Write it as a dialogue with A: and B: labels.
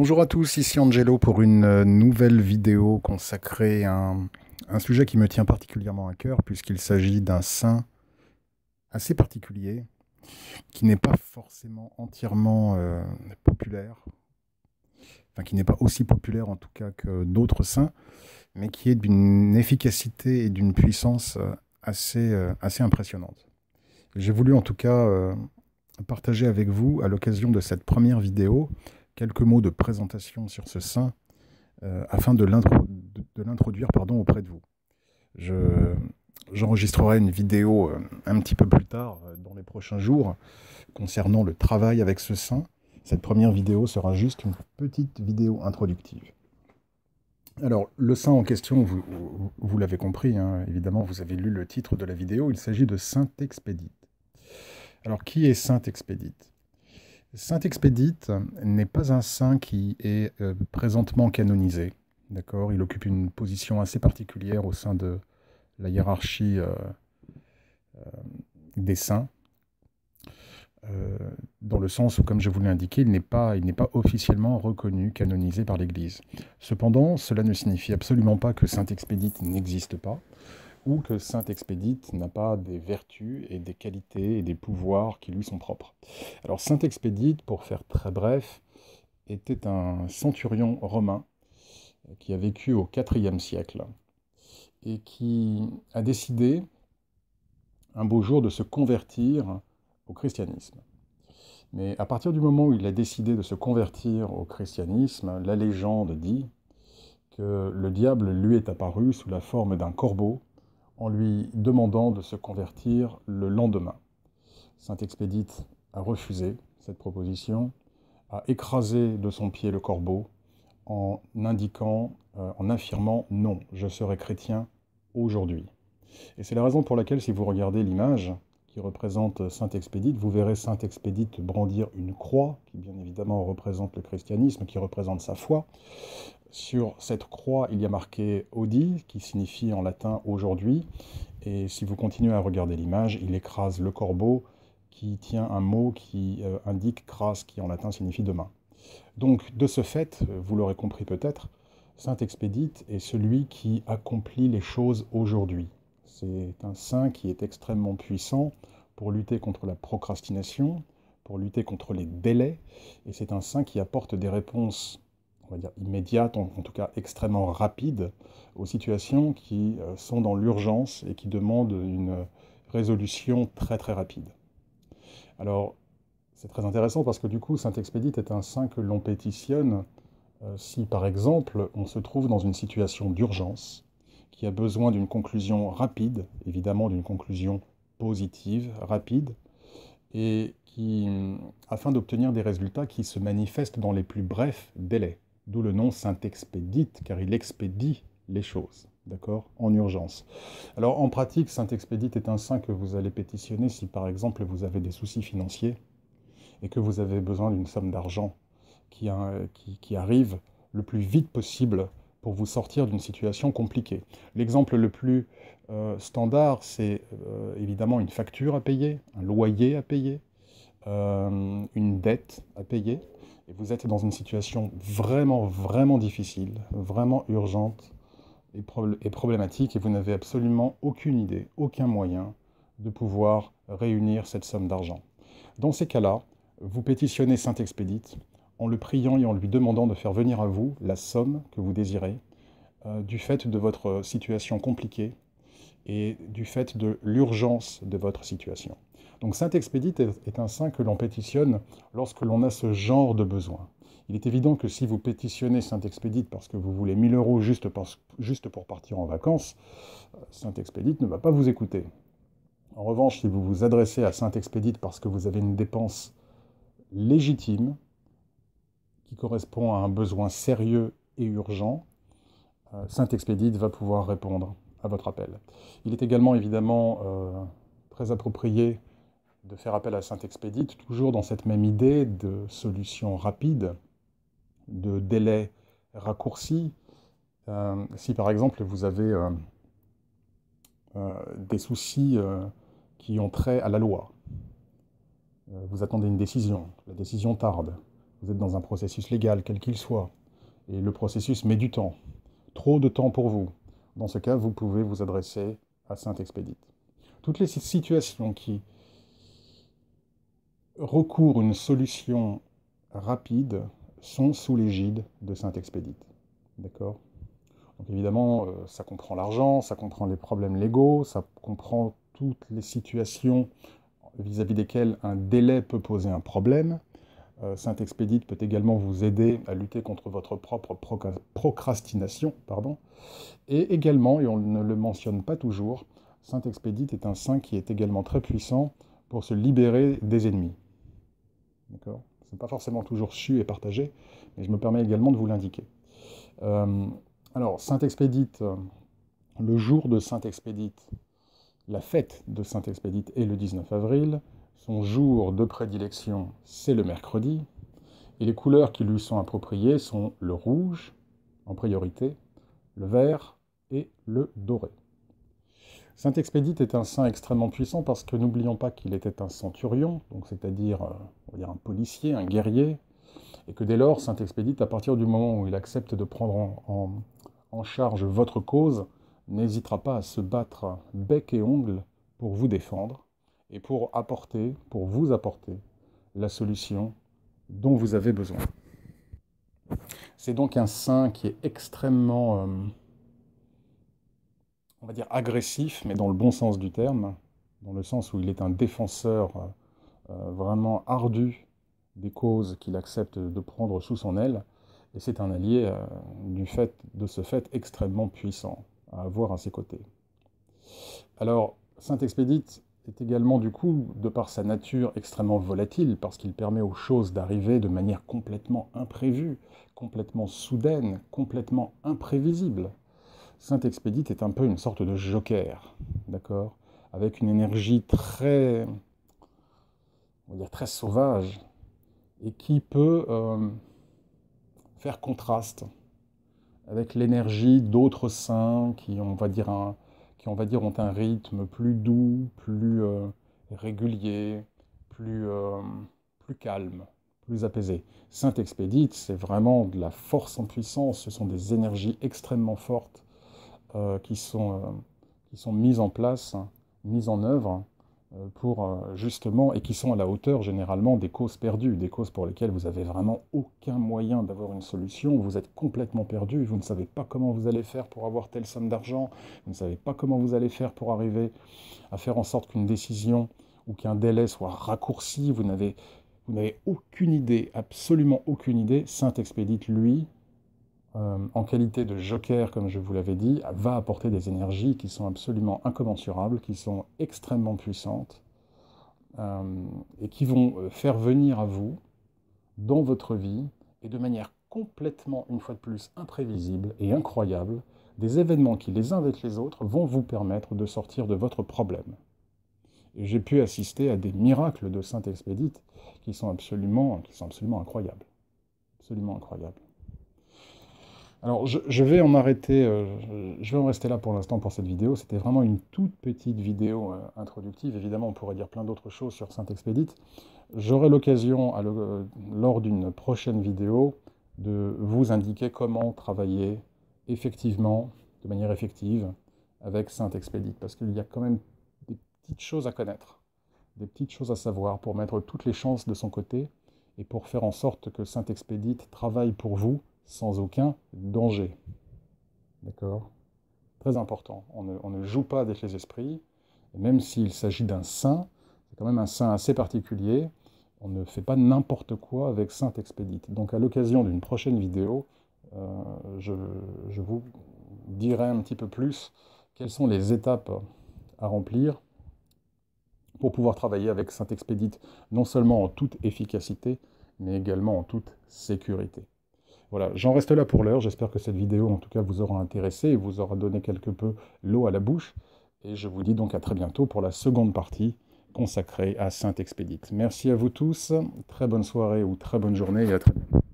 A: Bonjour à tous, ici Angelo pour une nouvelle vidéo consacrée à un sujet qui me tient particulièrement à cœur puisqu'il s'agit d'un saint assez particulier qui n'est pas forcément entièrement populaire, enfin qui n'est pas aussi populaire en tout cas que d'autres saints, mais qui est d'une efficacité et d'une puissance assez impressionnante. J'ai voulu en tout cas partager avec vous à l'occasion de cette première vidéo quelques mots de présentation sur ce saint afin de l'introduire auprès de vous. J'enregistrerai une vidéo un petit peu plus tard, dans les prochains jours, concernant le travail avec ce saint. Cette première vidéo sera juste une petite vidéo introductive. Alors, le saint en question, vous l'avez compris, hein, évidemment, vous avez lu le titre de la vidéo, il s'agit de saint Expédite. Alors, qui est saint Expédite ? Saint Expédite n'est pas un saint qui est présentement canonisé. D'accord ? Il occupe une position assez particulière au sein de la hiérarchie des saints, dans le sens où, comme je vous l'ai indiqué, il n'est pas officiellement reconnu, canonisé par l'Église. Cependant, cela ne signifie absolument pas que saint Expédite n'existe pas, ou que saint Expédite n'a pas des vertus et des qualités et des pouvoirs qui lui sont propres. Alors saint Expédite, pour faire très bref, était un centurion romain qui a vécu au IVe siècle et qui a décidé un beau jour de se convertir au christianisme. Mais à partir du moment où il a décidé de se convertir au christianisme, la légende dit que le diable lui est apparu sous la forme d'un corbeau en lui demandant de se convertir le lendemain. Saint Expédite a refusé cette proposition, a écrasé de son pied le corbeau en indiquant, en affirmant « Non, je serai chrétien aujourd'hui ». Et c'est la raison pour laquelle, si vous regardez l'image qui représente saint Expédite, vous verrez saint Expédite brandir une croix, qui bien évidemment représente le christianisme, qui représente sa foi. Sur cette croix, il y a marqué « Audi », qui signifie en latin « aujourd'hui ». Et si vous continuez à regarder l'image, il écrase le corbeau qui tient un mot qui indique « cras », qui en latin signifie « demain ». Donc, de ce fait, vous l'aurez compris peut-être, saint Expédite est celui qui accomplit les choses aujourd'hui. C'est un saint qui est extrêmement puissant pour lutter contre la procrastination, pour lutter contre les délais, et c'est un saint qui apporte des réponses, on va dire immédiates, en tout cas extrêmement rapides, aux situations qui sont dans l'urgence et qui demandent une résolution très très rapide. Alors, c'est très intéressant parce que du coup, saint Expédite est un saint que l'on pétitionne si, par exemple, on se trouve dans une situation d'urgence, qui a besoin d'une conclusion rapide, évidemment d'une conclusion positive, rapide, et qui, afin d'obtenir des résultats qui se manifestent dans les plus brefs délais. D'où le nom saint Expédite, car il expédie les choses, d'accord, en urgence. Alors en pratique, saint Expédite est un saint que vous allez pétitionner si par exemple vous avez des soucis financiers et que vous avez besoin d'une somme d'argent qui arrive le plus vite possible pour vous sortir d'une situation compliquée. L'exemple le plus standard, c'est évidemment une facture à payer, un loyer à payer, une dette à payer, et vous êtes dans une situation vraiment, vraiment difficile, vraiment urgente et problématique, et vous n'avez absolument aucune idée, aucun moyen de pouvoir réunir cette somme d'argent. Dans ces cas-là, vous pétitionnez saint Expédite en le priant et en lui demandant de faire venir à vous la somme que vous désirez, du fait de votre situation compliquée et du fait de l'urgence de votre situation. Donc saint Expédite est un saint que l'on pétitionne lorsque l'on a ce genre de besoin. Il est évident que si vous pétitionnez saint Expédite parce que vous voulez 1000 € juste pour partir en vacances, saint Expédite ne va pas vous écouter. En revanche, si vous vous adressez à saint Expédite parce que vous avez une dépense légitime, qui correspond à un besoin sérieux et urgent, saint Expédite va pouvoir répondre à votre appel. Il est également évidemment très approprié de faire appel à saint Expédite, toujours dans cette même idée de solution rapide, de délai raccourci. Si par exemple vous avez des soucis qui ont trait à la loi, vous attendez une décision, la décision tarde, vous êtes dans un processus légal, quel qu'il soit, et le processus met du temps, trop de temps pour vous. Dans ce cas, vous pouvez vous adresser à Saint-Expédite. Toutes les situations qui recourent une solution rapide sont sous l'égide de Saint-Expédite. D'accord? Donc évidemment, ça comprend l'argent, ça comprend les problèmes légaux, ça comprend toutes les situations vis-à-vis desquelles un délai peut poser un problème. Saint-Expédite peut également vous aider à lutter contre votre propre procrastination, pardon. Et également, et on ne le mentionne pas toujours, Saint-Expédite est un saint qui est également très puissant pour se libérer des ennemis. D'accord? Ce n'est pas forcément toujours su et partagé, mais je me permets également de vous l'indiquer. Alors, Saint-Expédite, le jour de Saint-Expédite, la fête de Saint-Expédite est le 19 avril. Son jour de prédilection, c'est le mercredi. Et les couleurs qui lui sont appropriées sont le rouge, en priorité, le vert et le doré. Saint-Expédite est un saint extrêmement puissant parce que n'oublions pas qu'il était un centurion, donc c'est-à-dire on va dire un policier, un guerrier, et que dès lors, Saint-Expédite, à partir du moment où il accepte de prendre en charge votre cause, n'hésitera pas à se battre bec et ongle pour vous défendre et pour vous apporter la solution dont vous avez besoin. C'est donc un saint qui est extrêmement, on va dire, agressif, mais dans le bon sens du terme, dans le sens où il est un défenseur vraiment ardu des causes qu'il accepte de prendre sous son aile, et c'est un allié de ce fait extrêmement puissant à avoir à ses côtés. Alors, Saint-Expédite est également, du coup, de par sa nature extrêmement volatile, parce qu'il permet aux choses d'arriver de manière complètement imprévue, complètement soudaine, complètement imprévisible. Saint-Expédite est un peu une sorte de joker, d'accord, avec une énergie très, on va dire, très sauvage, et qui peut faire contraste avec l'énergie d'autres saints qui, on va dire, ont un rythme plus doux, plus régulier, plus calme, plus apaisé. Saint-Expédite, c'est vraiment de la force en puissance, ce sont des énergies extrêmement fortes qui sont mises en place, mises en œuvre, pour justement, et qui sont à la hauteur généralement des causes perdues, des causes pour lesquelles vous n'avez vraiment aucun moyen d'avoir une solution, vous êtes complètement perdu, vous ne savez pas comment vous allez faire pour avoir telle somme d'argent, vous ne savez pas comment vous allez faire pour arriver à faire en sorte qu'une décision ou qu'un délai soit raccourci, vous n'avez aucune idée, absolument aucune idée. Saint-Expédite, lui, en qualité de joker, comme je vous l'avais dit, va apporter des énergies qui sont absolument incommensurables, qui sont extrêmement puissantes, et qui vont faire venir à vous, dans votre vie, et de manière complètement, une fois de plus, imprévisible et incroyable, des événements qui, les uns avec les autres, vont vous permettre de sortir de votre problème. Et j'ai pu assister à des miracles de Saint-Expédite qui sont absolument incroyables. Absolument incroyables. Alors, je vais en arrêter, je vais en rester là pour l'instant pour cette vidéo. C'était vraiment une toute petite vidéo introductive. Évidemment, on pourrait dire plein d'autres choses sur Saint-Expédite. J'aurai l'occasion, lors d'une prochaine vidéo, de vous indiquer comment travailler effectivement, de manière effective, avec Saint-Expédite. Parce qu'il y a quand même des petites choses à connaître, des petites choses à savoir pour mettre toutes les chances de son côté et pour faire en sorte que Saint-Expédite travaille pour vous sans aucun danger. D'accord? Très important. On ne joue pas avec les esprits, et même s'il s'agit d'un saint, c'est quand même un saint assez particulier, on ne fait pas n'importe quoi avec Saint-Expédite. Donc à l'occasion d'une prochaine vidéo, je vous dirai un petit peu plus quelles sont les étapes à remplir pour pouvoir travailler avec Saint-Expédite, non seulement en toute efficacité, mais également en toute sécurité. Voilà, j'en reste là pour l'heure. J'espère que cette vidéo, en tout cas, vous aura intéressé et vous aura donné quelque peu l'eau à la bouche. Et je vous dis donc à très bientôt pour la seconde partie consacrée à Saint-Expédite. Merci à vous tous, très bonne soirée ou très bonne journée et à très bientôt.